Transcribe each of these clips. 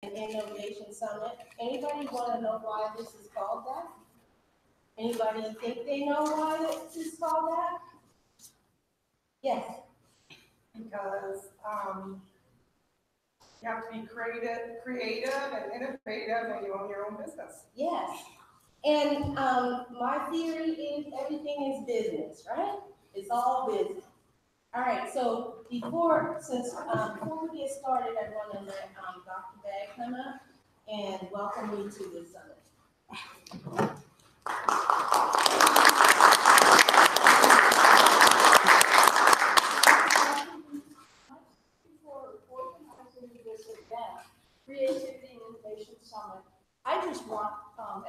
an innovation summit. Anybody want to know why this is called that? Anybody think they know why this is called that? Yes. Because you have to be creative and innovative, and you own your own business. Yes. And my theory is everything is business, right? It's all business. All right, so before we get started, I want to let Dr. Bag come up and welcome you to the summit. Before organizing this event, Creativity and Innovation Summit, I just want,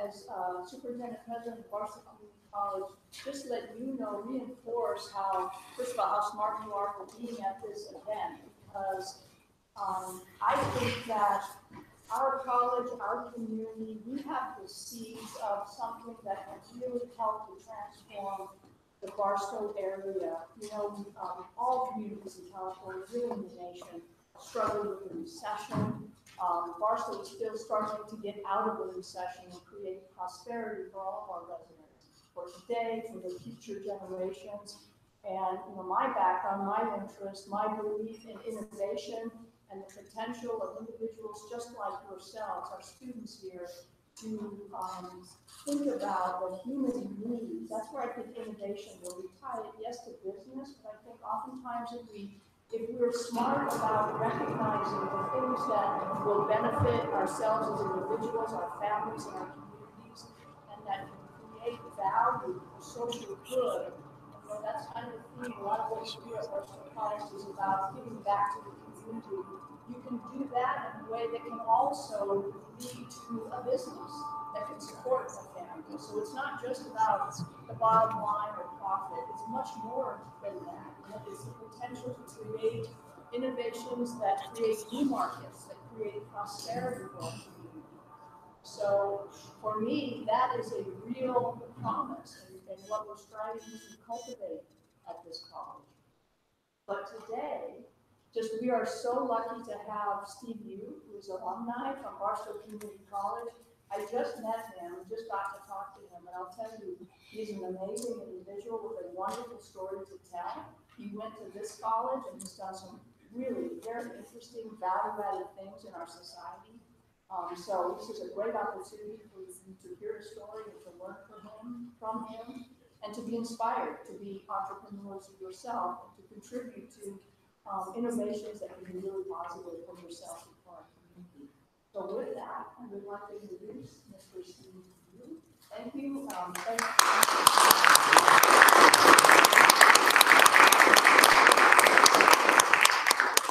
as Superintendent President of Varsity Community College, just let you know, reinforce how, first of all, how smart you are for being at this event, because I think that our college, our community, we have the seeds of something that can really help to transform the Barstow area. You know, all communities in California, really in the nation, struggling with the recession. Barstow is still struggling to get out of the recession and create prosperity for all of our residents, for today, for the future generations. And you know, my background, my interest, my belief in innovation and the potential of individuals just like yourselves, our students here, to think about what human needs. That's where I think innovation will be tied, yes, to business, but I think oftentimes if we're smart about recognizing the things that will benefit ourselves as individuals, our families, and our communities, and that can create value for social good, you know, that's kind of the theme. A lot of what we do at Barstow College is about giving back to the community. You can do that in a way that can also lead to a business that can support the family. So it's not just about the bottom line or profit. It's much more than that. It's the potential to create innovations that create new markets, that create prosperity for our community. So for me, that is a real promise and what we're striving to cultivate at this college. But today, we are so lucky to have Steve Yu, who is an alumni from Barstow Community College. I just met him, just got to talk to him, and I'll tell you, he's an amazing individual with a wonderful story to tell. He went to this college and he's done some really very interesting, value-added things in our society. So this is a great opportunity for you to hear his story and to learn from him, and to be inspired to be entrepreneurs yourself and to contribute to innovations that can be really positive for yourself and for our community. So with that, I would like to introduce Mr. Steve Yu. Thank you.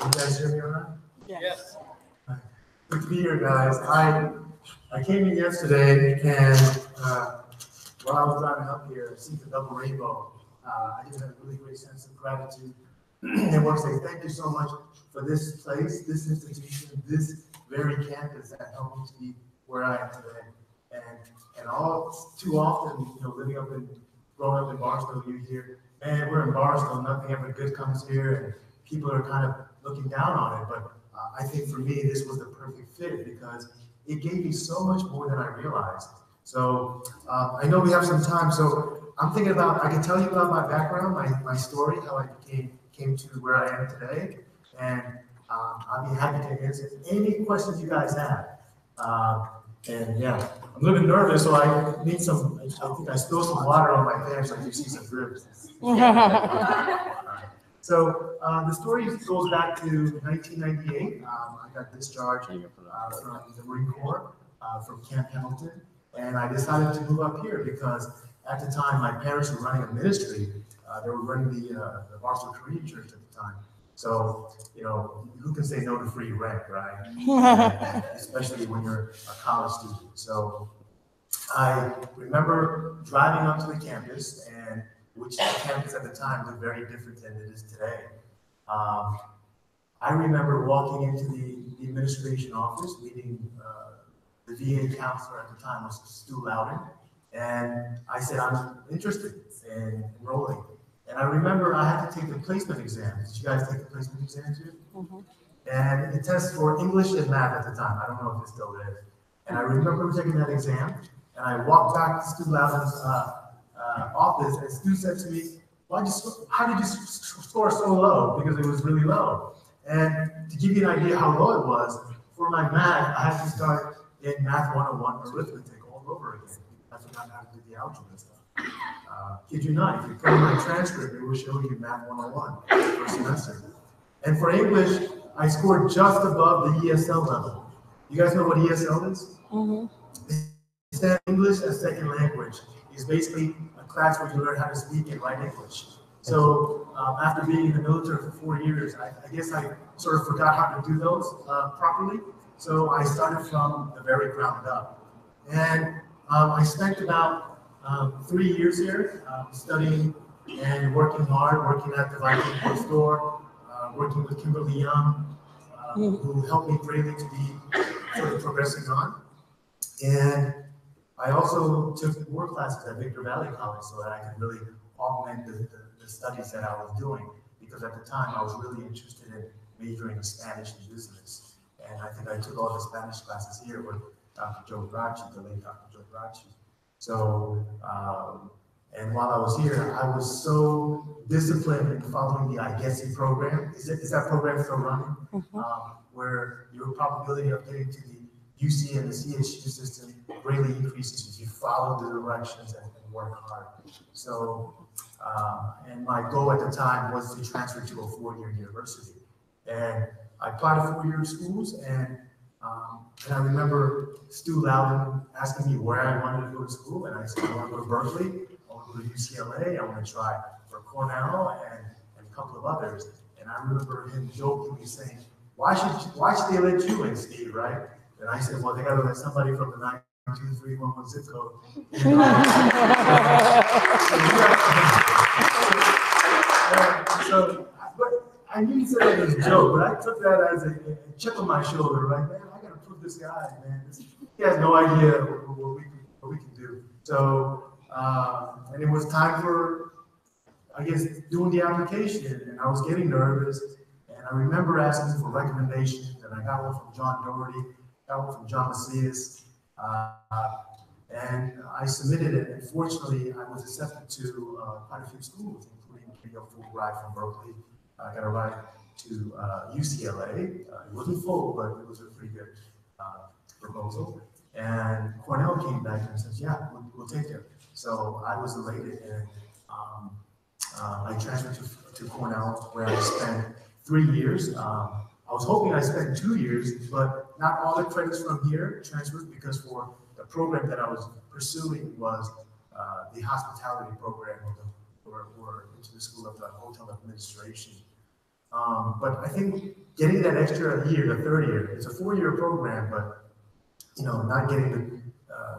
You guys hear me all right? Yes. Good to be here, guys. I came in yesterday, and while I was driving up here, I see the double rainbow. I just had a really great sense of gratitude. And want to say thank you so much for this place, this institution, this very campus that helped me to be where I am today. And all too often, you know, growing up in Barstow, you hear, man, we're in Barstow, nothing ever good comes here, and people are kind of looking down on it. But I think for me, this was the perfect fit because it gave me so much more than I realized. So I know we have some time, so I'm thinking about, I can tell you about my background, my story, how I came to where I am today, and I'll be happy to answer any questions you guys have. And yeah, I'm a little bit nervous, so I need some, I think I spilled some water on my pants, so you see some drips. So the story goes back to 1998. I got discharged from the Marine Corps from Camp Hamilton, and I decided to move up here because at the time my parents were running a ministry. They were running the Barstow Korean Church at the time. So, you know, who can say no to free rent, right? Especially when you're a college student. So I remember driving up to the campus, and which the campus at the time was very different than it is today. I remember walking into the administration office, meeting the VA counselor at the time was Stu Loudon, and I said, I'm interested in enrolling. And I remember I had to take the placement exam. Did you guys take the placement exam too? Mm-hmm. And it tests for English and math at the time. I don't know if it's still there. And I remember taking that exam, and I walked back to Stu Loudon's office, and Stu said to me, how did you score so low? Because it was really low. And to give you an idea how low it was, for my math, I had to start in Math 101 arithmetic all over again. I forgot how to do the algebra stuff. Kid you not, if you put in my transcript, it will show you Math 101 for semester. And for English, I scored just above the ESL level. You guys know what ESL is? Mm-hmm. English as second language is basically a class where you learn how to speak and write English. So after being in the military for 4 years, I guess I sort of forgot how to do those properly. So I started from the very ground up. And I spent about 3 years here studying and working hard, working at the Viking bookstore, working with Kimberly Young, who helped me greatly to be sort of progressing on. And I also took more classes at Victor Valley College so that I could really augment the studies that I was doing, because at the time I was really interested in majoring in Spanish and business. And I think I took all the Spanish classes here with Dr. Joe Bracci, the late Dr. Joe Bracci. So, and while I was here, I was so disciplined in following the IGESI program. Is that program still running? Mm-hmm. Where your probability of getting to the UC and the CHU system greatly increases if you follow the directions and work hard. So, and my goal at the time was to transfer to a 4-year university. And I applied to 4-year schools, and I remember Stu Loudon asking me where I wanted to go to school, and I said, I want to go to Berkeley, I want to go to UCLA, I want to try for Cornell and a couple of others. And I remember him jokingly saying, why should they let you in, Steve, right? And I said, well, they got to let somebody from the 92311 zip code. But I knew he said it as a joke, but I took that as a chip on my shoulder, right? Man, I got to prove this guy, man. He has no idea what we can do. So, and it was time for, I guess, doing the application, and I was getting nervous. And I remember asking for recommendations, and I got one from John Doherty, got one from John Macias, and I submitted it. And fortunately, I was accepted to quite a few schools, including a full ride from Berkeley. I got a ride to UCLA. It wasn't full, but it was a pretty good proposal. And Cornell came back and says, yeah, we'll take it. So I was elated, and I transferred to Cornell, where I spent 3 years. I was hoping I spent 2 years, but not all the credits from here transferred, because for the program that I was pursuing was the hospitality program, or into the School of Hotel Administration. But I think getting that extra year, the third year, it's a 4-year program, but not getting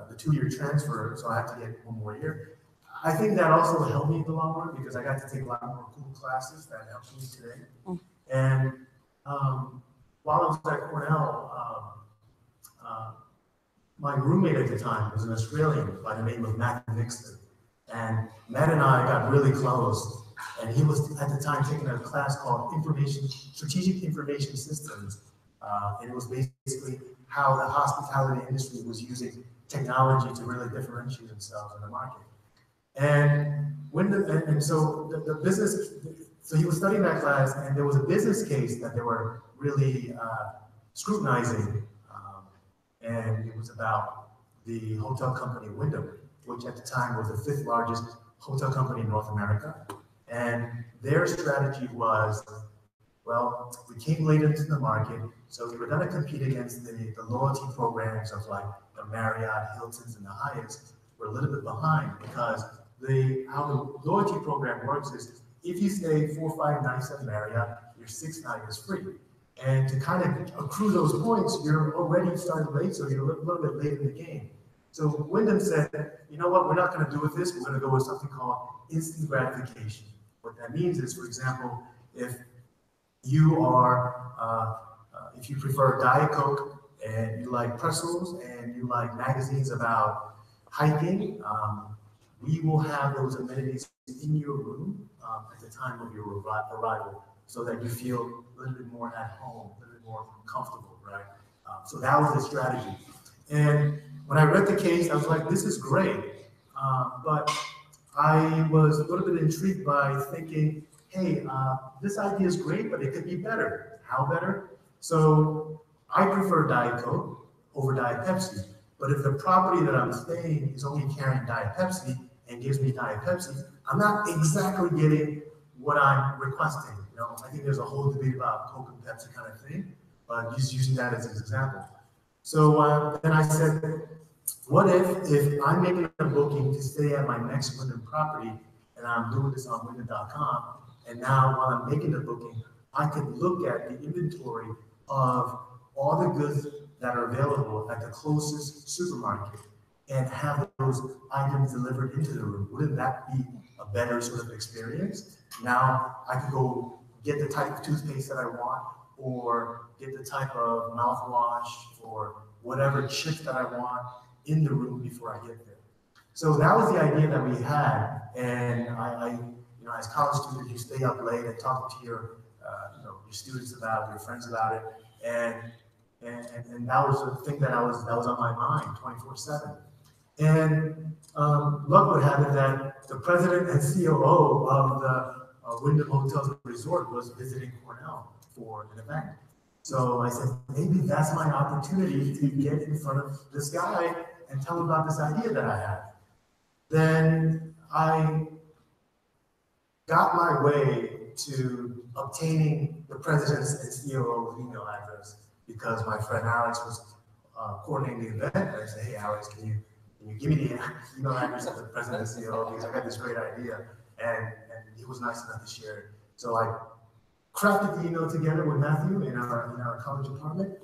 the 2-year transfer, so I have to get 1 more year. I think that also helped me in the long run, because I got to take a lot more cool classes that helped me today. And while I was at Cornell, my roommate at the time was an Australian by the name of Matthew Nixon. And Matt and I got really close. And he was at the time taking a class called Strategic Information Systems. And it was basically how the hospitality industry was using technology to really differentiate themselves in the market. And so the business, so he was studying that class, and there was a business case that they were really scrutinizing, and it was about the hotel company Wyndham, which at the time was the 5th largest hotel company in North America. And their strategy was, well, we came late into the market, so we were going to compete against the loyalty programs of like the Marriott, Hiltons, and the Hyatts. We're a little bit behind, because how the loyalty program works is, if you stay 4 or 5 nights at Marriott, your 6th night is free. And to kind of accrue those points, you're already started late, so you're a little bit late in the game. So Wyndham said, you know what, we're not going to do with this. We're going to go with something called instant gratification. What that means is, for example, if you are, if you prefer Diet Coke, and you like pretzels, and you like magazines about hiking, we will have those amenities in your room at the time of your arrival, so that you feel a little bit more at home, a little bit more comfortable, right? So that was the strategy. And when I read the case, I was like, this is great. But I was a little bit intrigued by thinking, hey, this idea is great, but it could be better. How better? So I prefer Diet Coke over Diet Pepsi. But if the property that I'm staying is only carrying Diet Pepsi and gives me Diet Pepsi, I'm not exactly getting what I'm requesting. You know, I think there's a whole debate about Coke and Pepsi kind of thing, but just using that as an example. So then I said, what if I'm making a booking to stay at my next Wyndham property, and I'm doing this on Wyndham.com, and now while I'm making the booking, I could look at the inventory of all the goods that are available at the closest supermarket and have those items delivered into the room. Wouldn't that be a better sort of experience? Now I could go get the type of toothpaste that I want, or get the type of mouthwash, or whatever chips that I want in the room before I get there. So that was the idea that we had, and I you know, as college students, you stay up late and talk to your, you know, your students about it, your friends about it, and that was the thing that was on my mind 24/7. And luck would have it that the president and COO of the Wyndham Hotels and Resort was visiting Cornell for an event. So I said, maybe that's my opportunity to get in front of this guy and tell him about this idea that I have. Then I got my way to obtaining the president's and COO's email address because my friend Alex was coordinating the event. And I said, hey, Alex, can you give me the email address of the president and COO because I got this great idea. And he was nice enough to share it. So I crafted the email together with Matthew in our college department.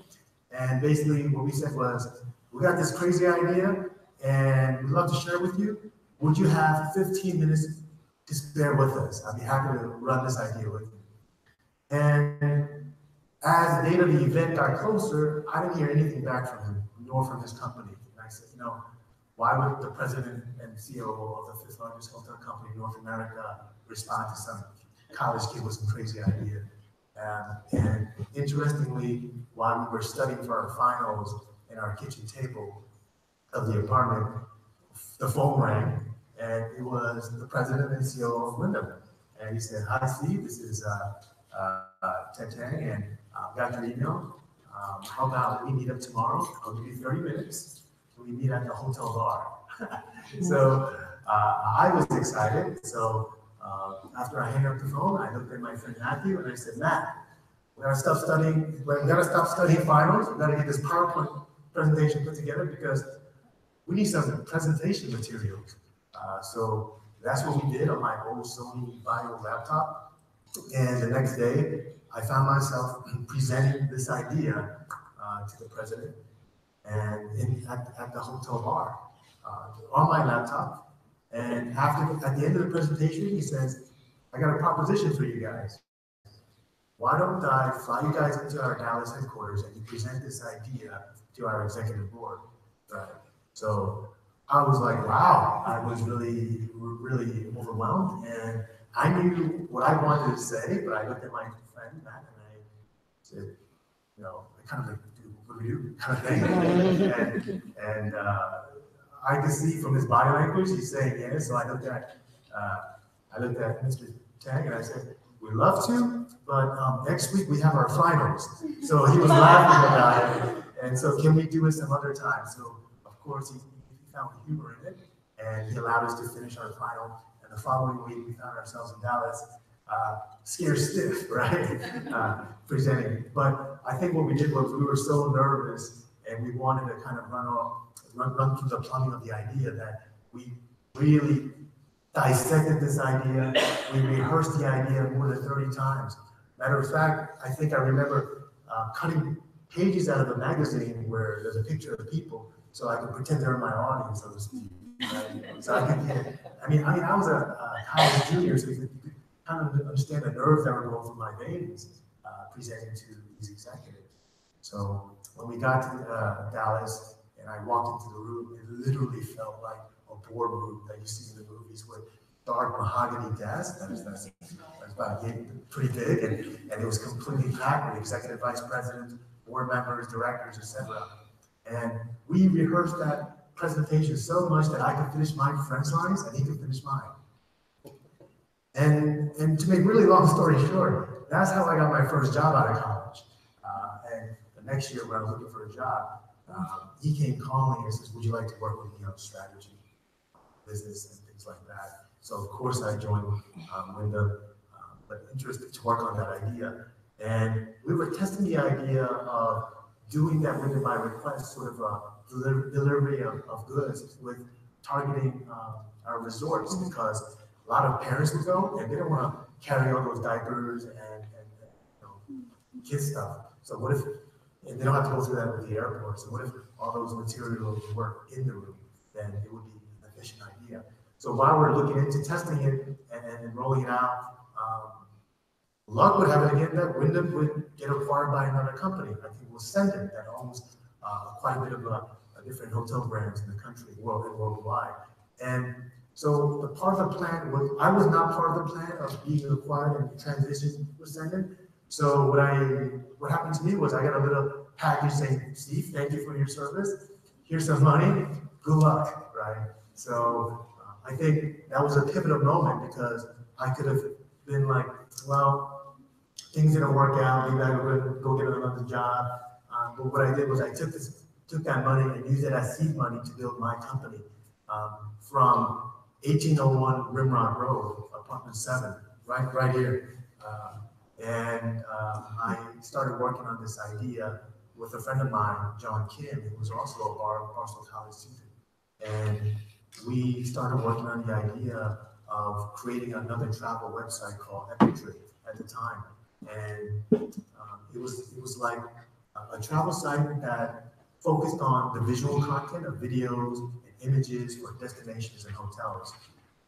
And basically what we said was, we got this crazy idea and we'd love to share it with you. Would you have 15 minutes to spare with us? I'd be happy to run this idea with you. And as the date of the event got closer, I didn't hear anything back from him, nor from his company. And I said, you know, why would the president and COO of the fifth largest hotel company in North America respond to some college kid with some crazy idea? And interestingly, while we were studying for our finals in our kitchen table of the apartment, the phone rang, and it was the president and COO of Wyndham. And he said, hi, Steve, this is Ted Tang, and got your email. How about we meet up tomorrow? I'll give you 30 minutes. We meet at the hotel bar. So I was excited. So after I hang up the phone, I looked at my friend Matthew and I said, Matt, we gotta stop studying finals. We gotta get this PowerPoint presentation put together because we need some presentation materials. So that's what we did on my old Sony Vaio laptop. And the next day, I found myself presenting this idea to the president and at the hotel bar on my laptop. And at the end of the presentation, he says, I got a proposition for you guys. Why don't I fly you guys into our Dallas headquarters and you present this idea to our executive board, right? So I was like, wow, I was really, really overwhelmed. And I knew what I wanted to say, but I looked at my friend, Matt, and I said, you know, I kind of like, what do we do? Kind of thing. and I could see from his body language, he's saying yes. So I looked at Mr. Tang and I said, we'd love to, but next week we have our finals. So he was laughing about it. And so can we do it some other time? So of course he found humor in it and he allowed us to finish our final. And the following week we found ourselves in Dallas, scared stiff, right? Presenting. But I think what we did was we were so nervous and we wanted to kind of run through the plumbing of the idea that we really dissected this idea. We rehearsed the idea more than 30 times. Matter of fact, I think I remember cutting pages out of a magazine where there's a picture of people so I could pretend they're in my audience, so to speak. Right? So I could get, I mean, I was a college junior, so you could kind of understand the nerves that were going through my veins presenting to these executives. So when we got to Dallas and I walked into the room, it literally felt like a boardroom that you see in the movies with dark mahogany desk. That's about pretty big, and it was completely packed with executive vice presidents, board members, directors, etc. And we rehearsed that presentation so much that I could finish my French lines and he could finish mine. And to make really long story short, that's how I got my first job out of college. And the next year when I was looking for a job, he came calling and says, "Would you like to work with me on strategy, business, and things like that?" So of course I joined Wyndham, but interested to work on that idea. And we were testing the idea of doing that Wyndham by request, sort of a delivery of goods with targeting our resorts, because a lot of parents would go and they don't want to carry all those diapers and kids stuff. So what if, and they don't have to go through that with the airport, so what if all those materials were in the room? Then it would be an efficient idea. So while we're looking into testing it and rolling it out, luck would have it again that Wyndham would get acquired by another company. I think it was Sendon that owns quite a bit of different hotel brands in the country, worldwide. And so the part of the plan was, I was not part of the plan of being acquired and transition with Sendon. So what happened to me was I got a little package saying, "Steve, thank you for your service. Here's some money. Good luck," right? So I think that was a pivotal moment, because I could have been like, well, things didn't work out. Maybe I would go get another job. But what I did was I took that money and used it as seed money to build my company from 1801 Rimrock Road, apartment 7, right here. I started working on this idea with a friend of mine, John Kim, who was also a Barstow College student. And we started working on the idea of creating another travel website called Epitrip at the time. And it was like a travel site that focused on the visual content of videos and images for destinations and hotels.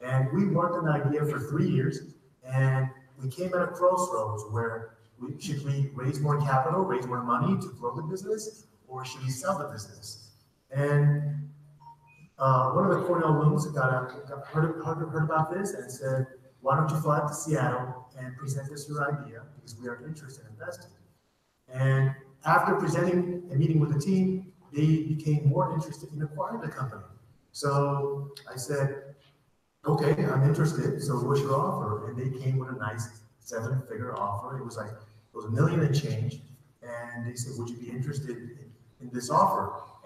And we worked on the idea for 3 years, and we came at a crossroads where should we raise more capital, raise more money to grow the business, or should we sell the business? And one of the Cornell alums heard about this and said, "Why don't you fly to Seattle and present us your idea, because we are interested in investing." And after presenting and meeting with the team, they became more interested in acquiring the company. So I said, "Okay, I'm interested. So what's your offer?" And they came with a nice 7-figure offer. It was $1 million and change. And they said, "Would you be interested in this offer?"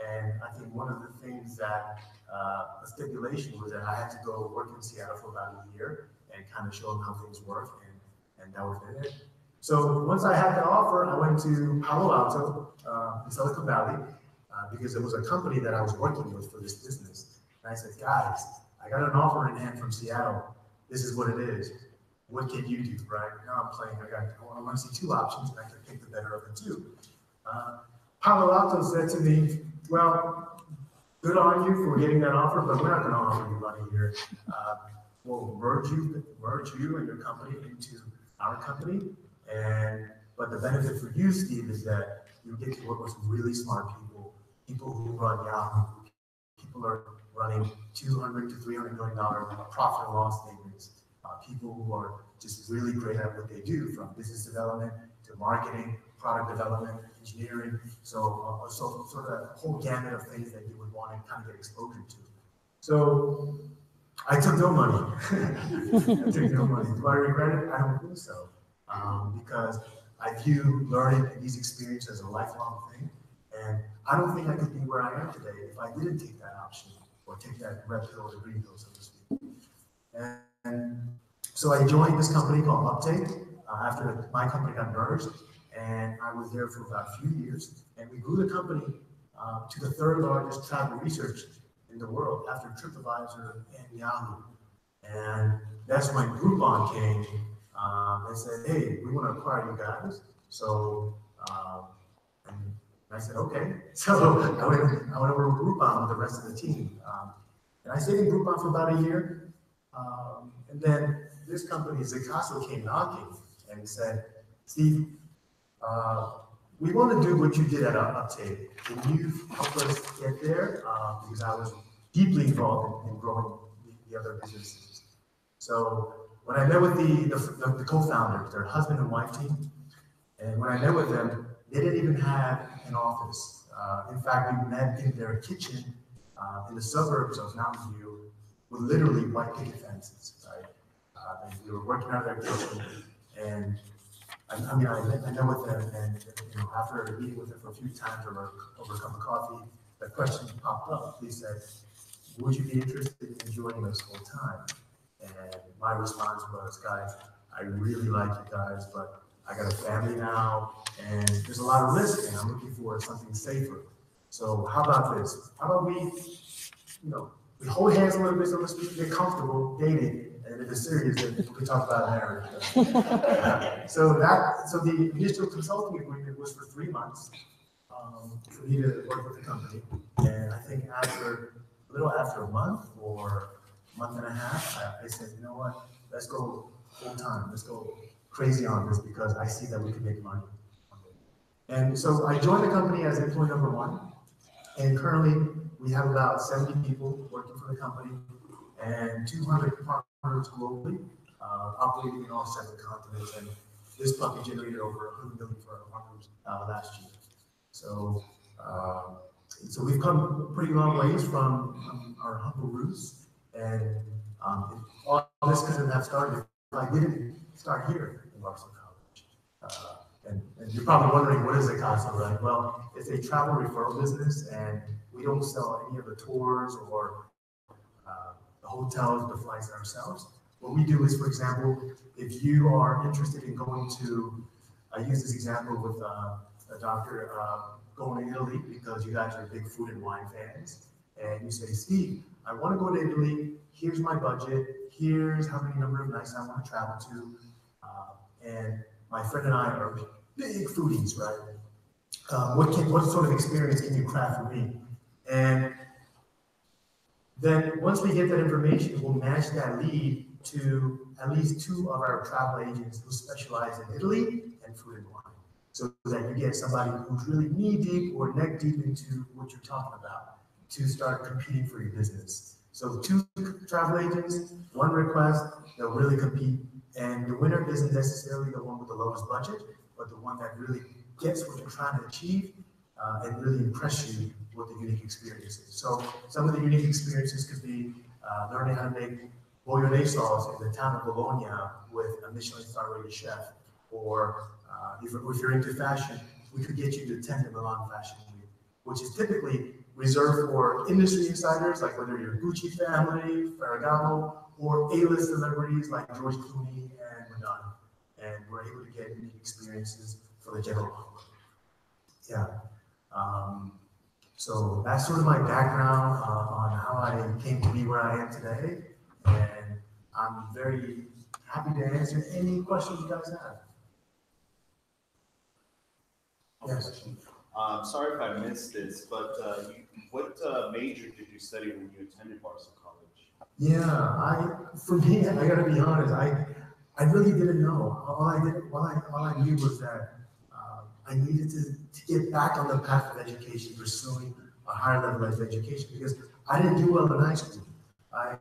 And I think one of the things that a stipulation was that I had to go work in Seattle for about a year and kind of show them how things work, and that was it. So once I had the offer, I went to Palo Alto in Silicon Valley because it was a company that I was working with for this business. And I said, "Guys, I got an offer in hand from Seattle. This is what it is. What can you do?" Right now I'm playing. I want to see 2 options, and I can pick the better of the 2. Palo Alto said to me, "Well, good on you for getting that offer, but we're not going to offer you money here. We'll merge you and your company into our company. But the benefit for you, Steve, is that you get to work with some really smart people who run Yahoo. People are running $200 to $300 million profit and loss statements. People who are just really great at what they do, from business development to marketing, product development, engineering. So sort of a whole gamut of things that you would want to kind of get exposure to." So I took no money. I took no money. Do I regret it? I don't think so. Because I view learning and these experiences as a lifelong thing. And I don't think I could be where I am today if I didn't take that option or take that red pill or green pill, so to speak. And so I joined this company called Uptake after my company got merged. And I was there for about a few years. And we grew the company to the 3rd largest travel research in the world after TripAdvisor and Yahoo. And that's when Groupon came and said, "Hey, we want to acquire you guys." So and I said, "Okay." So I went over to Groupon with the rest of the team. And I stayed in Groupon for about a year. And then this company, Zicasso, came knocking and said, "Steve, we want to do what you did at Uptake. Can you help us get there?" Because I was deeply involved in growing the other businesses. So when I met with the co-founders, their husband and wife team, and when I met with them, they didn't even have an office. In fact, we met in their kitchen in the suburbs of Mountain View with literally white picket fences, right? And we were working out of their kitchen, and I met with them, and after meeting with them for a few times over a cup of coffee, the question popped up. They said, "Would you be interested in joining us full time?" And my response was, "Guys, I really like you guys, but I got a family now, and there's a lot of risk, and I'm looking for something safer. So how about this? How about we hold hands a little bit, so let's get comfortable dating, and if it's serious, then we can talk about marriage." So the initial consulting agreement was for 3 months for me to work with the company, and I think a little after a month or a month and a half, I said, "You know what? Let's go full time. Let's go crazy on this because I see that we can make money." And so I joined the company as employee number 1, and currently we have about 70 people working for the company and 200 partners globally, operating in all 7 continents. And this puppy generated over $100 million for our partners last year. So, so we've come pretty long ways from our humble roots, and all this couldn't have started if I didn't start here in Varsity College. And you're probably wondering, what is a CASA, right? Well, it's a travel referral business, and we don't sell any of the tours or the hotels, the flights ourselves. What we do is, for example, if you are interested in going to, I use this example with a doctor going to Italy because you guys are big food and wine fans, and you say, "Steve, I want to go to Italy. Here's my budget. Here's how many number of nights I want to travel to." And my friend and I are big foodies, right? What sort of experience can you craft for me? And then once we get that information, we'll match that lead to at least 2 of our travel agents who specialize in Italy and food and wine. So that you get somebody who's really knee deep or neck deep into what you're talking about to start competing for your business. So 2 travel agents, 1 request, they'll really compete. And the winner isn't necessarily the one with the lowest budget, but the one that really gets what you're trying to achieve and really impress you with the unique experiences. So some of the unique experiences could be learning how to make bolognese sauce in the town of Bologna with a Michelin star rated chef. Or if you're into fashion, we could get you to attend the Milan Fashion Week, which is typically reserved for industry insiders, like whether you're Gucci family, Ferragamo, or A-list celebrities like George Clooney and Madonna. And we're able to get unique experiences for the general public. Yeah. So that's sort of my background on how I came to be where I am today. And I'm very happy to answer any questions you guys have. Yes. Sorry if I missed this, but what major did you study when you attended Varsity College? Yeah, for me, I gotta be honest, I really didn't know. All I knew was that I needed to get back on the path of education, pursuing a higher level of education, because I didn't do well in high school. I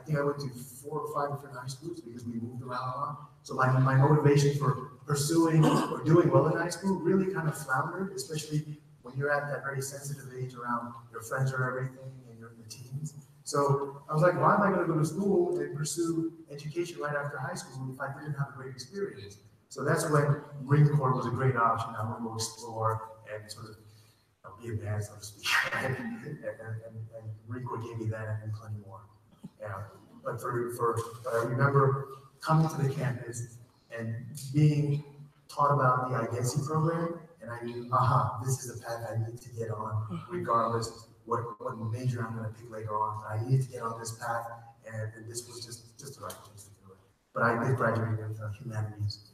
think I went to 4 or 5 different high schools because we moved around a lot. So my motivation for pursuing or doing well in high school really kind of floundered, especially when you're at that very sensitive age around your friends are everything and you're in your teens. So I was like, why am I going to go to school and pursue education right after high school if I didn't have a great experience? So that's when Marine Corps was a great option. I want to go explore and sort of be a man, so to speak. and Marine Corps gave me that and plenty more. Yeah. But but I remember coming to the campus and being taught about the identity program, and I knew, this is the path I need to get on, regardless what major I'm going to pick later on. I needed to get on this path, and this was just the right place to do it. But I did graduate with humanities.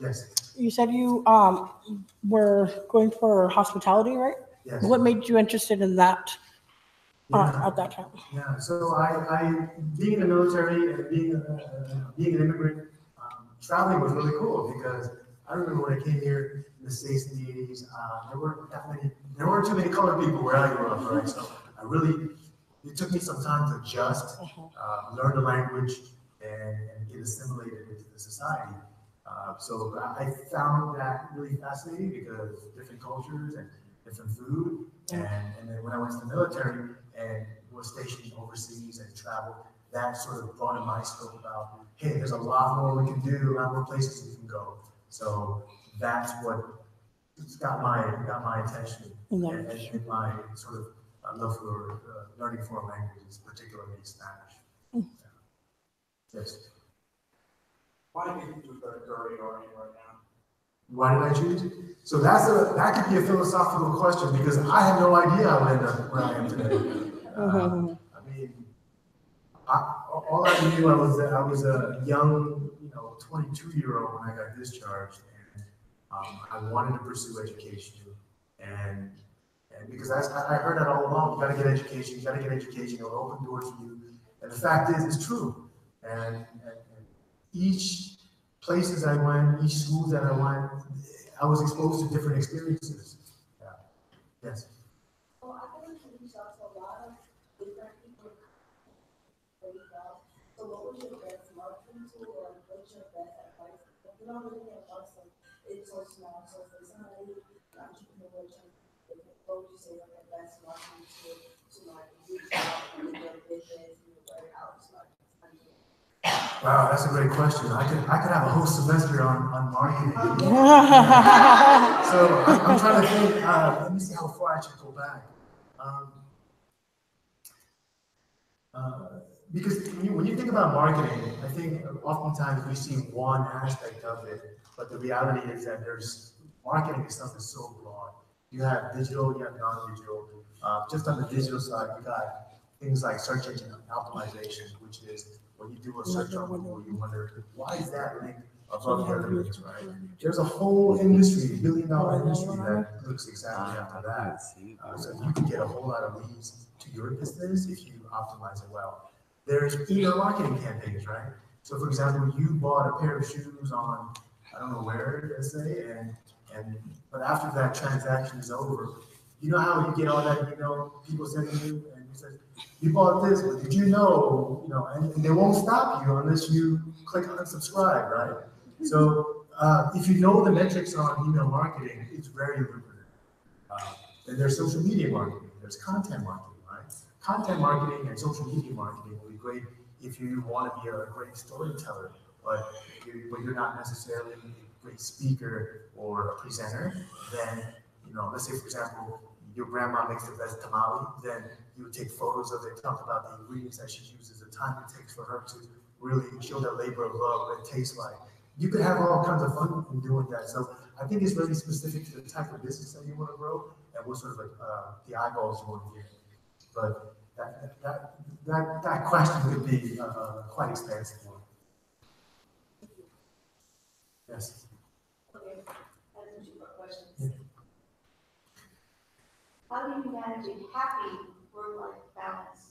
Yes. You said you were going for hospitality, right? Yes. What made you interested in that at that time? Yeah. So I being in the military and being an immigrant, traveling was really cool because I remember when I came here in the States in the 80s, there weren't too many colored people where I grew up, right? So I really it took me some time to adjust, learn the language, and get assimilated into the society. So I found that really fascinating because different cultures and different food. And then when I went to the military and was stationed overseas and traveled, that sort of broadened my scope about, hey, there's a lot more we can do, a lot more places we can go. So that's what got my attention and my sort of love for learning foreign languages, particularly Spanish. Yes. Why did you choose the career you're in right now? Why did I choose it? So that could be a philosophical question because I had no idea I would end up where I am today. I mean, all I knew, I was a young, 22-year-old when I got discharged, and I wanted to pursue education, and because I heard that all along, you got to get education, it'll open doors for you, and the fact is, it's true, and each places I went, each schools that I went, I was exposed to different experiences. Yeah. Yes. Well, I feel like you reached out to a lot of different people. So what was your best marketing tool or what's your best advice? You don't really have also, it's so small. So for somebody, entrepreneur, what would you say like the best marketing tool to like reach out and get their business and your warehouse? Wow, that's a great question. I could have a whole semester on marketing. So I'm trying to think. Let me see how far I should go back. Because when you think about marketing, I think oftentimes we see one aspect of it, but the reality is that marketing itself is so broad. You have digital, you have non-digital. Just on the digital side, you got things like search engine optimization, which is when you do a search on Google, you wonder, why is that link above the other links, right? There's a whole industry, $1 billion industry that looks exactly after that. So you can get a whole lot of leads to your business if you optimize it well. There's email marketing campaigns, right? So for example, you bought a pair of shoes on, I don't know where, let's say, but after that transaction is over, you know how you get all that people sending you, and you say, you bought this, but did you know, and they won't stop you unless you click unsubscribe, right? So if you know the metrics on email marketing, it's very lucrative. Then there's social media marketing, there's content marketing, right? Content marketing and social media marketing will be great if you want to be a great storyteller, but you're not necessarily a great speaker or a presenter. Then, let's say, for example, your grandma makes the best tamale, then you would take photos of it, talk about the ingredients that she uses, the time it takes for her to really show that labor of love, what it tastes like. You could have all kinds of fun in doing that. So I think it's really specific to the type of business that you want to grow and what sort of the eyeballs you want to get. But that question could be quite expansive one. Yes. Okay, that's a super question. Yeah. How do you manage a happy work-life balance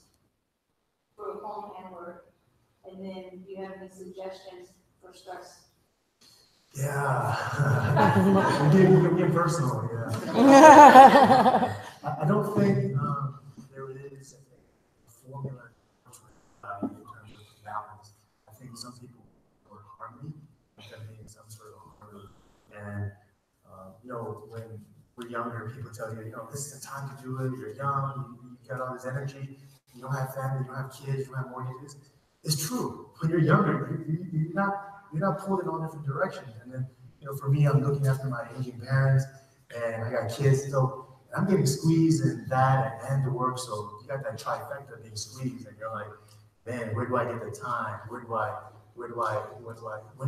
for home and work? And then do you have any suggestions for stress? Yeah. You're getting personal, yeah. I don't think there is a formula in terms of balance. I think some people work harmony, that means some sort of harmony. And, when we're younger, people tell you, this is the time to do it. You're young, you got all this energy, you don't have family, you don't have kids, you don't have mortgages. It's true. When you're younger, you're not pulled in all different directions. And then, for me, I'm looking after my aging parents, and I got kids still. I'm getting squeezed in that and the work. So you got that trifecta being squeezed, and you're like, man, where do I get the time? When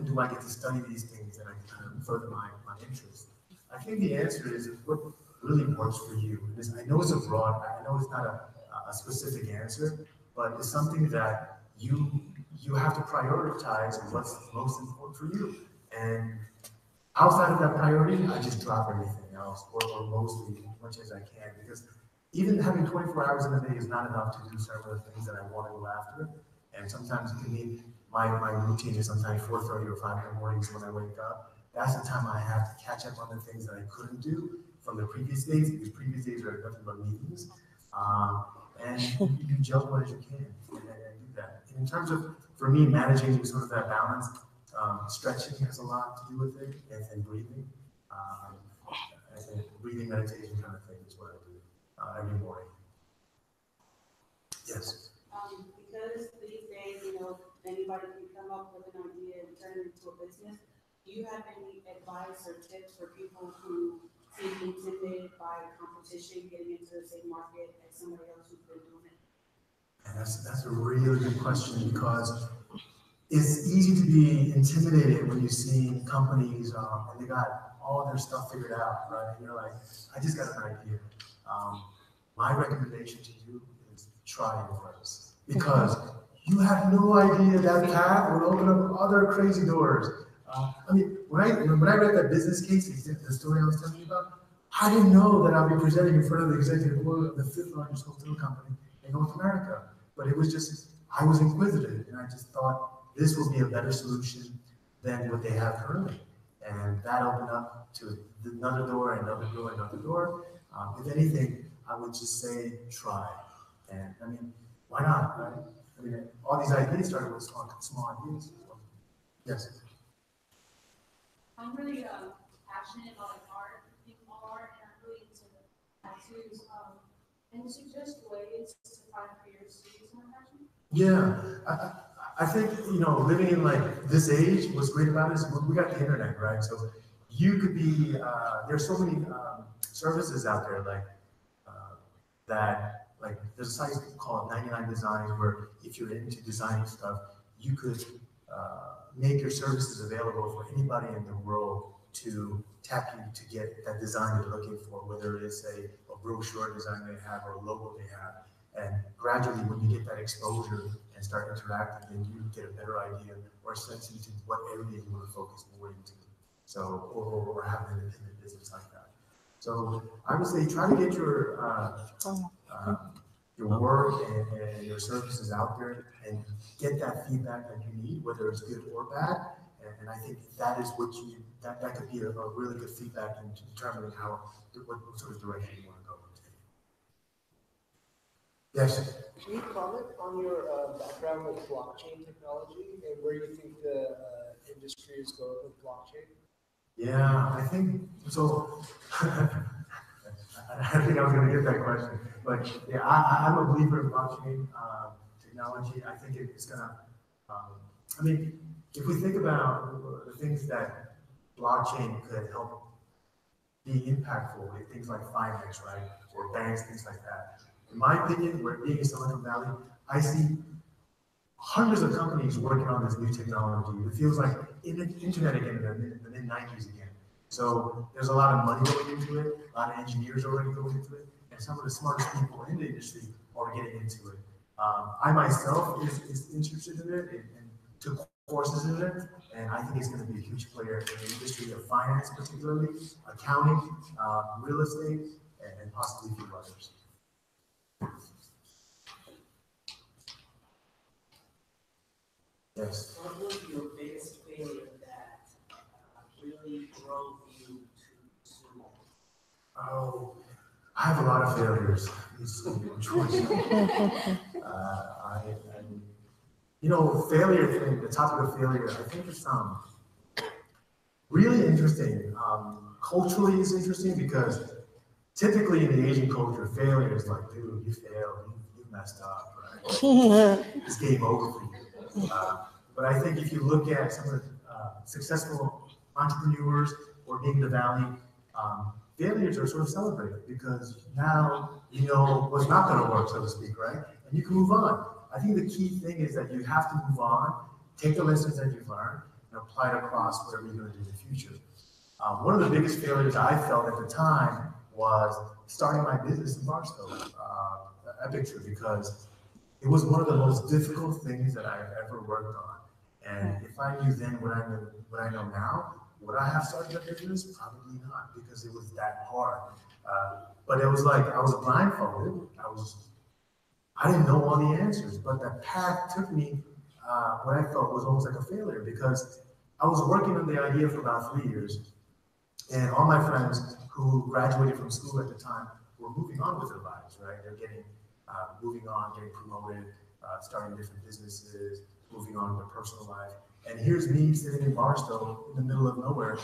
do I get to study these things and I kind of further my interest? I think the answer is what really works for you. I know it's a broad, I know it's not a specific answer, but it's something that you have to prioritize what's most important for you. And outside of that priority, I just drop everything else, or mostly as much as I can, because even having 24 hours in a day is not enough to do several of the things that I want to go after. And sometimes it can mean my routine is sometimes 4:30 or 5 in the mornings when I wake up. That's the time I have to catch up on the things that I couldn't do from the previous days, because previous days are nothing but meetings. and you jump what you can and do that. And in terms of, for me, managing sort of that balance, stretching has a lot to do with it, and breathing. I think breathing meditation kind of thing is what I do every morning. Yes. Because these days, you know, anybody can come up with an idea and turn it into a business. Do you have any advice or tips for people who seem intimidated by competition, getting into the same market as somebody else who's been doing it? And that's a really good question, because it's easy to be intimidated when you see companies and they got all their stuff figured out, right? And you're like, I just got an idea. My recommendation to you is try it first, because you have no idea that path will open up other crazy doors. I mean, when I read that business case, the story I was telling you about, I didn't know that I'd be presenting in front of the executive board of the 5th largest hotel company in North America. But it was just, I was inquisitive, and I just thought this will be a better solution than what they have currently. And that opened up to another door, another door, another door. If anything, I would just say try. And I mean, why not, right? I mean, all these ideas started with small ideas. Yes. I'm really passionate about art, art, and I'm really into tattoos. And suggest ways to find creators to use my passion? Yeah, I think, you know, living in like this age, what's great about it is we got the internet, right? So you could be, there's so many services out there like that, like there's a site called 99 Designs where if you're into designing stuff, you could make your services available for anybody in the world to tap you to get that design you're looking for, whether it's a brochure design they have or a logo they have. And gradually, when you get that exposure and start interacting, then you get a better idea or a sense into what area you want to focus more into. So, or have an independent business like that. So I would say try to get your work and your services out there and get that feedback that you need, whether it's good or bad. And I think that is what that could be a really good feedback in determining what sort of direction you want to go into. Yes. Can you comment on your background with blockchain technology and where you think the industry is going with blockchain? Yeah, I think so. I think I was going to get that question, but yeah, I'm a believer in blockchain technology. I think it's going to. I mean, if we think about the things that blockchain could help be impactful, like things like finance, right, or banks, things like that. In my opinion, we're being in Silicon Valley, I see hundreds of companies working on this new technology. It feels like internet again in the mid-90s again. So there's a lot of money going into it, a lot of engineers already going into it, and some of the smartest people in the industry are getting into it. I myself is interested in it and took courses in it, and I think it's going to be a huge player in the industry of finance, particularly accounting, real estate, and possibly a few others. Yes. What was your biggest failure that really drove you to pursue? Oh, I have a lot of failures. You know, failure thing, the topic of failure, I think it's really interesting. Culturally, it's interesting because typically in the Asian culture, failure is like, dude, you failed, you messed up, right? It's game over for you. But I think if you look at some of the successful entrepreneurs or being in the valley, failures are sort of celebrated because now you know what's not going to work, so to speak, right? And you can move on. I think the key thing is that you have to move on, take the lessons that you've learned, and apply it across whatever you're going to do in the future. One of the biggest failures I felt at the time was starting my business in Barstow, Epic Trip, because it was one of the most difficult things that I've ever worked on. And if I knew then what I know now, would I have started a business? Probably not, because it was that hard. But it was like I was blindfolded. I didn't know all the answers, but the path took me what I felt was almost like a failure, because I was working on the idea for about 3 years, and all my friends who graduated from school at the time were moving on with their lives, right? They're getting moving on, getting promoted, starting different businesses, moving on in their personal life. And here's me sitting in Barstow in the middle of nowhere,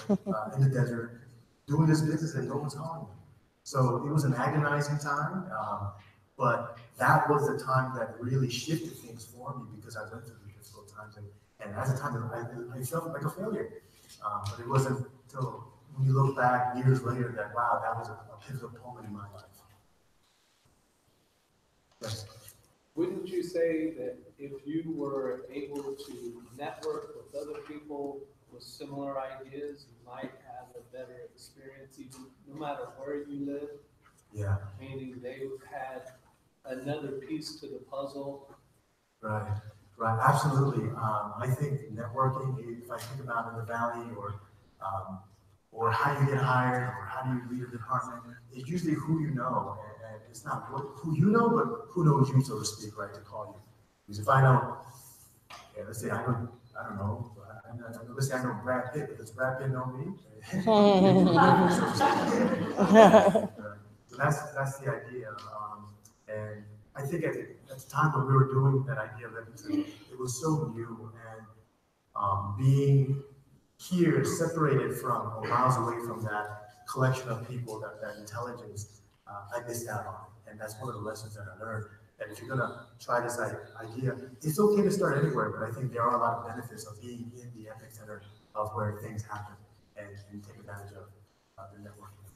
in the desert, doing this business and no one's calling me. So it was an agonizing time, but that was the time that really shifted things for me because I went through difficult times. And at the time, I felt like a failure. But it wasn't until when you look back years later that, wow, that was a pivotal moment in my life. Yes. Wouldn't you say that if you were able to network with other people with similar ideas, you might have a better experience even no matter where you live? Yeah. Meaning they had another piece to the puzzle. Right. Right. Absolutely. I think networking, if I think about in the Valley or how you get hired or how do you lead a department, it's usually who you know. And it's not who you know, but who knows you, so to speak, right, to call you. Because if I know, yeah, let's say I don't know, let's say I know Brad Pitt, but does Brad Pitt know me? So that's the idea. And I think at the time when we were doing that idea of Edmonton, it was so new and being here separated from or miles away from that collection of people, that intelligence, I missed out on it. And that's one of the lessons that I learned. That if you're gonna try this idea, it's okay to start anywhere, but I think there are a lot of benefits of being in the epicenter of where things happen and take advantage of the networking.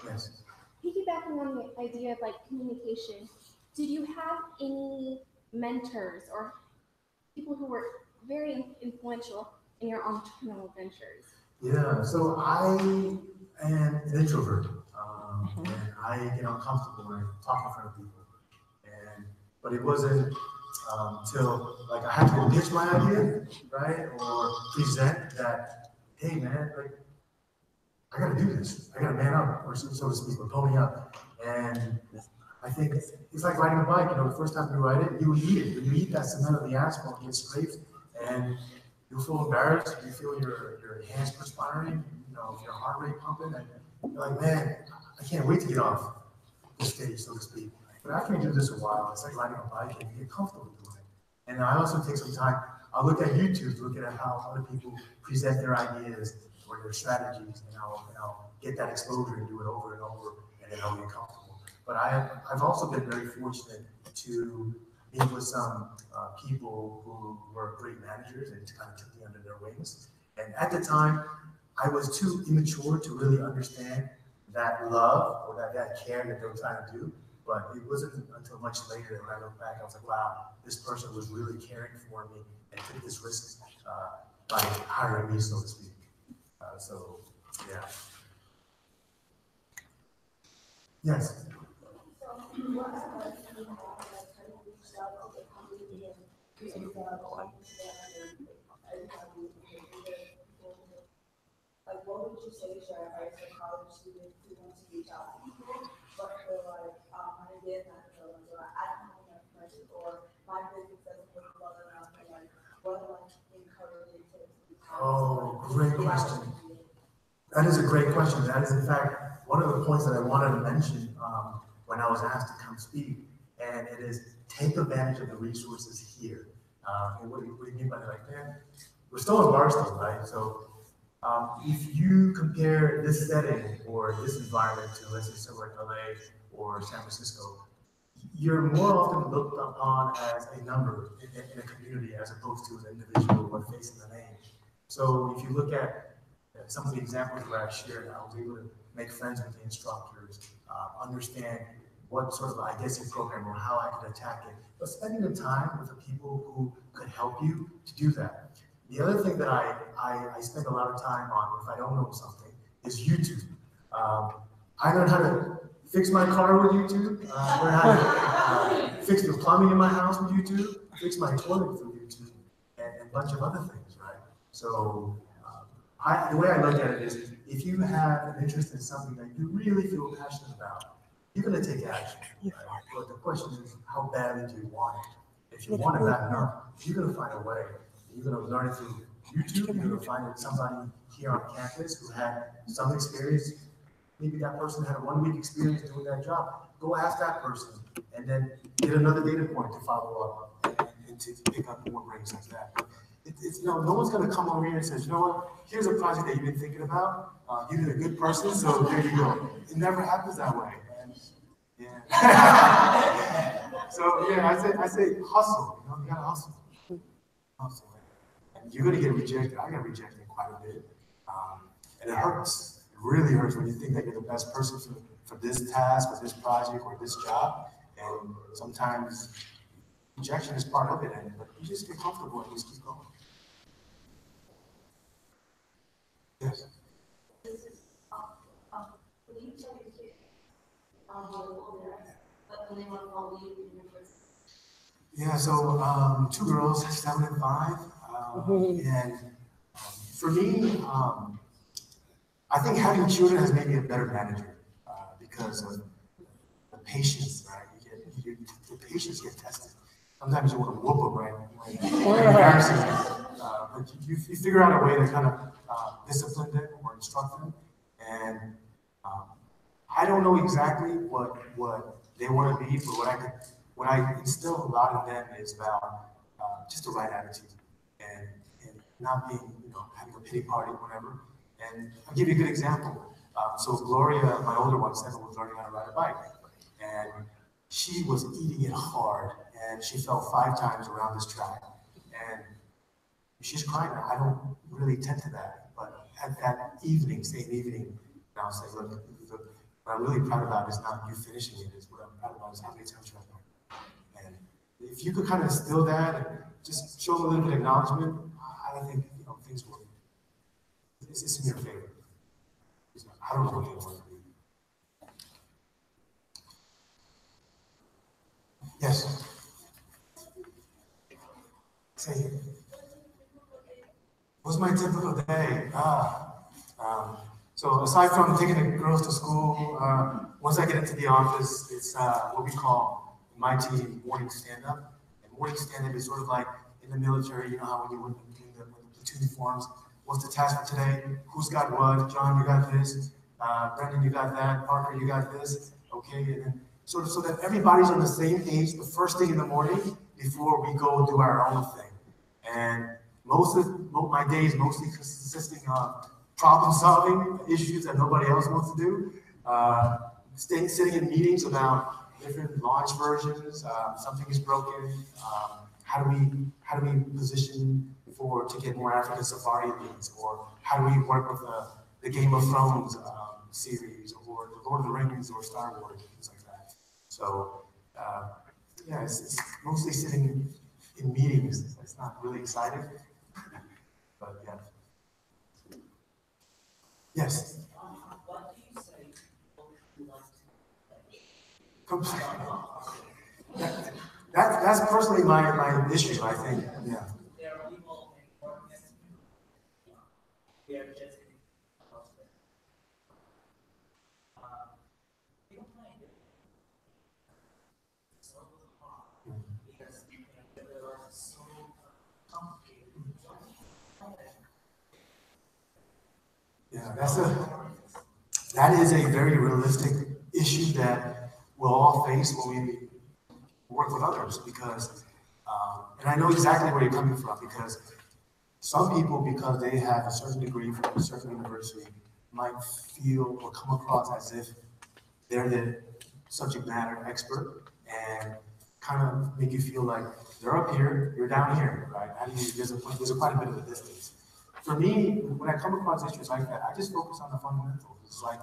Yes. Piggybacking on the idea of like communication, did you have any mentors or people who were very influential in your entrepreneurial ventures? Yeah, so I am an introvert, and I get uncomfortable when I talk in front of people. But it wasn't until like I had to go pitch my idea, right, or present that, hey man, like I gotta do this. I gotta man up, or so to speak, or pony up. And I think it's like riding a bike. You know, the first time you ride it, you eat it. You eat that cement of the asphalt, it gets scraped, and you feel embarrassed. You feel your hands perspiring. You know, your heart rate pumping, and you're like, man, I can't wait to get off the stage, so to speak. But after you do this a while, it's like riding a bike, and you get comfortable doing it. And I also take some time. I'll look at YouTube, look at how other people present their ideas or their strategies, and I'll get that exposure and do it over and over, and then I'll get comfortable. But I've also been very fortunate to meet with some people who were great managers and kind of took me under their wings. And at the time, I was too immature to really understand that love or that care that they were trying to do. But it wasn't until much later that when I look back, I was like, wow, this person was really caring for me and took this risk by hiring me, so to speak. So, yeah. Yes. Like, what would you say to your advice to college students who want to reach out to people, but they're like, my idea is not going to go, I don't have enough money, or my business doesn't work well enough, and like, what do I encourage them to reach out? Oh, great question. That is a great question. That is, in fact, one of the points that I wanted to mention when I was asked to come speak, and it is take advantage of the resources here. And what do you mean by that? Like, man, we're still in Barstow, right? So if you compare this setting or this environment to, let's say, somewhere in LA or San Francisco, you're more often looked upon as a number in a community as opposed to an individual or facing the name. So if you look at some of the examples where I shared, I was able to make friends with the instructors, understand what sort of IDESI program or how I could attack it, but spending the time with the people who could help you to do that. The other thing that I spend a lot of time on, if I don't know something, is YouTube. I learned how to fix my car with YouTube, learn how to fix the plumbing in my house with YouTube, fix my toilet through YouTube, and a bunch of other things, right? So the way I look at it is, if you have an interest in something that you really feel passionate about, you're going to take action. Right? But the question is, how badly do you want it? If you want it bad enough, you're going to find a way. You're going to learn it through YouTube. You're going to find somebody here on campus who had some experience maybe that person had a 1 week experience doing that job. Go ask that person and then get another data point to follow up and to pick up more brains like that. But it's, no one's going to come over here and say, you know what, here's a project that you've been thinking about. You did a good person, so there you go. It never happens that way. And, yeah. So yeah, I say hustle. You gotta hustle. Hustle. And you're gonna get rejected. I got rejected quite a bit, and it hurts. It really hurts when you think that you're the best person for this task, or this project, or this job. And sometimes rejection is part of it, but you just get comfortable and just keep going. Yes. When you tell your kids, but when they want to follow you in your first. Yeah, so 2 girls, 7 and 5, and for me, I think having children has made me a better manager because of the patience, right? The patience get tested. Sometimes you want to whoop them, right? Embarrassing them. But you figure out a way to kind of discipline them or instruct them. And I don't know exactly what they want to be, but what I instill a lot in them is about just the right attitude and not being, having a pity party or whatever. And I'll give you a good example. So Gloria, my older one, 7, was learning how to ride a bike. And she was eating it hard, and she fell 5 times around this track. And she's crying. I don't really tend to that. But at that evening, same evening, I was like, look, what I'm really proud about is not you finishing it. Is what I'm proud about is how many times you have learned. And if you could kind of instill that and just show them a little bit of acknowledgement, I think things will. It's in your favor. I don't know what they want to be. Yes. Say it. What's my typical day? So aside from taking the girls to school, once I get into the office, it's what we call in my team morning stand-up. And morning stand-up is sort of like in the military, you know how when you went in the platoon forms, what's the task for today? Who's got what? John, you got this. Brendan, you got that. Parker, you got this. Okay, and then sort of so that everybody's on the same page the first thing in the morning before we go do our own thing. And most of my days mostly consisting of problem solving issues that nobody else wants to do. Sitting in meetings about different launch versions. Something is broken. How do we position to get more African safari leads, or how do we work with the Game of Thrones series, or the Lord of the Rings, or Star Wars, things like that. So yeah, it's mostly sitting in meetings. It's not really exciting, but yeah. Yes. What do you say you like to That's personally my issue, I think. Yeah. There are people in work we are just people find it so hard because there are so complicated. Yeah, that is a very realistic issue that we'll all face when we work with others, because, and I know exactly where you're coming from, because some people, because they have a certain degree from a certain university, might feel or come across as if they're the subject matter expert and kind of make you feel like they're up here, you're down here, right? There's quite a bit of a distance. For me, when I come across issues like that, I just focus on the fundamentals. It's like,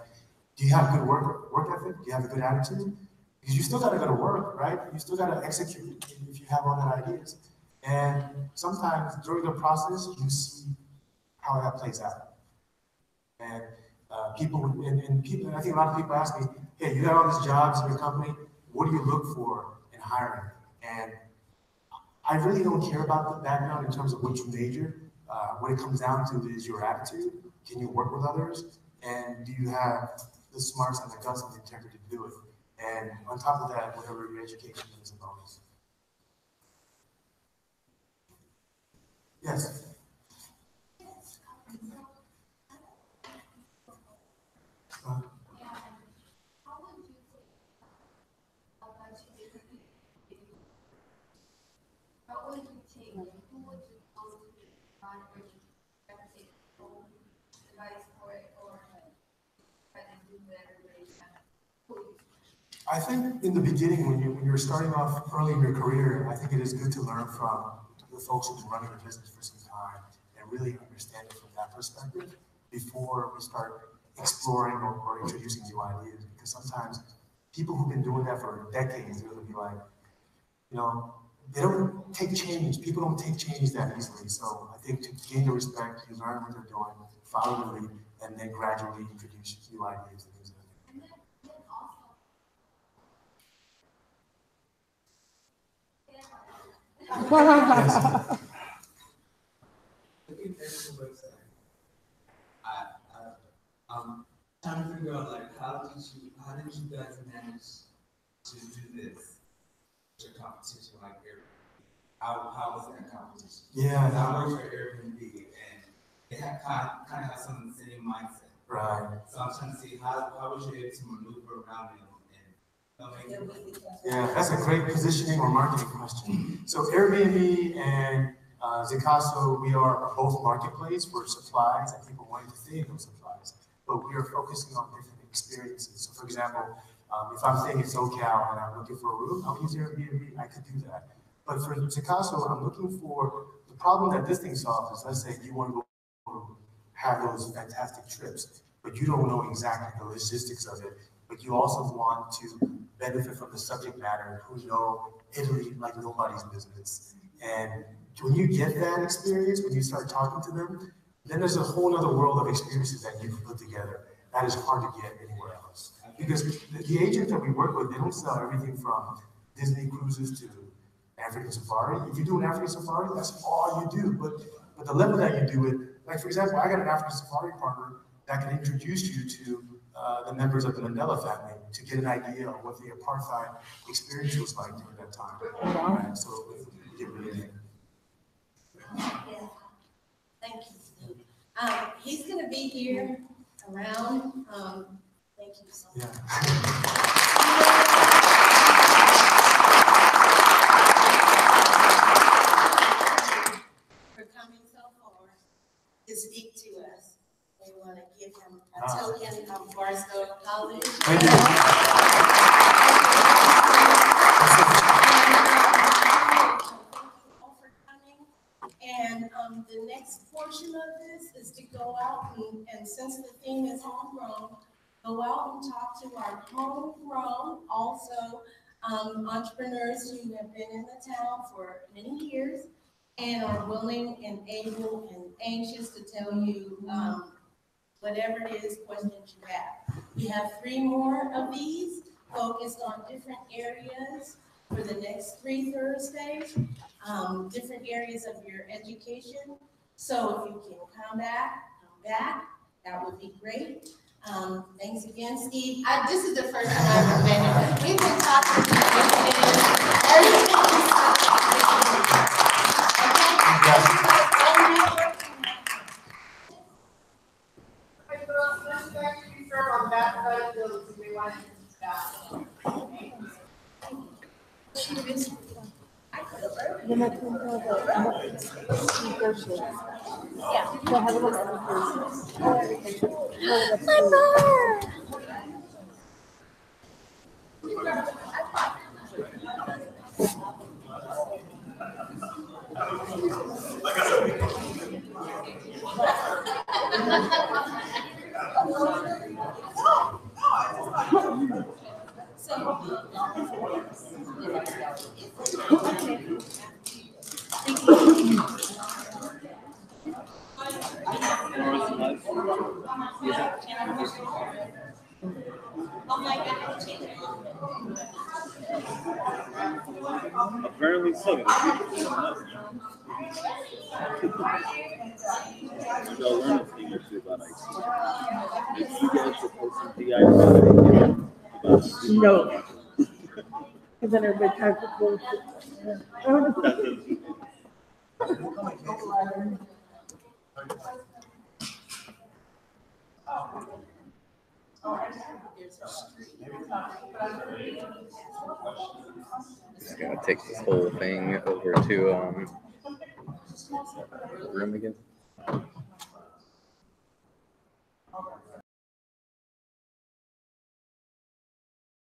do you have good work ethic? Do you have a good attitude? Because you still got to go to work, right? You still got to execute if you have all the ideas. And sometimes during the process, you see how that plays out. And people, I think a lot of people ask me, hey, you got all these jobs in your company, what do you look for in hiring? And I really don't care about the background in terms of what you major. What it comes down to is your attitude. Can you work with others? And do you have the smarts and the guts and the integrity to do it? And on top of that, whatever your education is a bonus. Yes. want, or you have to take full advice for it, or try to do what everybody's kind of cool. I think in the beginning, when you're starting off early in your career, I think it is good to learn from the folks who've been running the business for some time and really understand it from that perspective before we start exploring or introducing new ideas. Because sometimes people who've been doing that for decades, they're gonna be like, you know, they don't take change. People don't take change that easily. So I think to gain the respect, you learn what they're doing, follow the lead, and then gradually introduce new ideas and things like that. And then also. Yes. Looking at the website, I'm trying to figure out like how did you guys manage to do this? Your competition like Airbnb. How was that competition? Yeah. I work for Airbnb and they have kind of have some of the same mindset. Right. So I'm trying to see how was you able to maneuver around them Yeah, that's a great positioning or marketing question. So Airbnb and Zicasso, we are both marketplace for supplies and people wanting to stay in those supplies, but we are focusing on different experiences. So for example, if I'm staying in SoCal and I'm looking for a room, I'll use Airbnb, I could do that. But for Zicasso, I'm looking for the problem that this thing solves is, let's say you want to go have those fantastic trips, but you don't know exactly the logistics of it, but you also want to benefit from the subject matter, who know Italy like nobody's business. And when you get that experience, when you start talking to them, then there's a whole other world of experiences that you can put together. That is hard to get anywhere else. Because the agents that we work with, they don't sell everything from Disney cruises to African safari. If you do an African safari, that's all you do. But the level that you do it, like for example, I got an African safari partner that can introduce you to the members of the Mandela family to get an idea of what the apartheid experience was like during that time. Right? So we get really deep. Yeah. Thank you, Steve. He's going to be here around. Thank you so much. For coming so far to speak to us. We want to give him a token of Barstow College. Thank And the next portion of this is to go out and since the theme is homegrown, go out and talk to our homegrown, also entrepreneurs who have been in the town for many years and are willing and able and anxious to tell you whatever it is, questions you have. We have 3 more of these focused on different areas for the next 3 Thursdays, different areas of your education. So if you can come back, that would be great. Thanks again, Steve. This is the first time I've ever been here. We've been talking to on that side of the we want to stop. Then I can have a speaker sheet. Yeah. So I have a little speakers. My bar! Apparently so. Y'all learn a thing or two about IC. If you guys propose some DIY about No. Because then everybody tries to close it. Just gonna take this whole thing over to small step. Room again?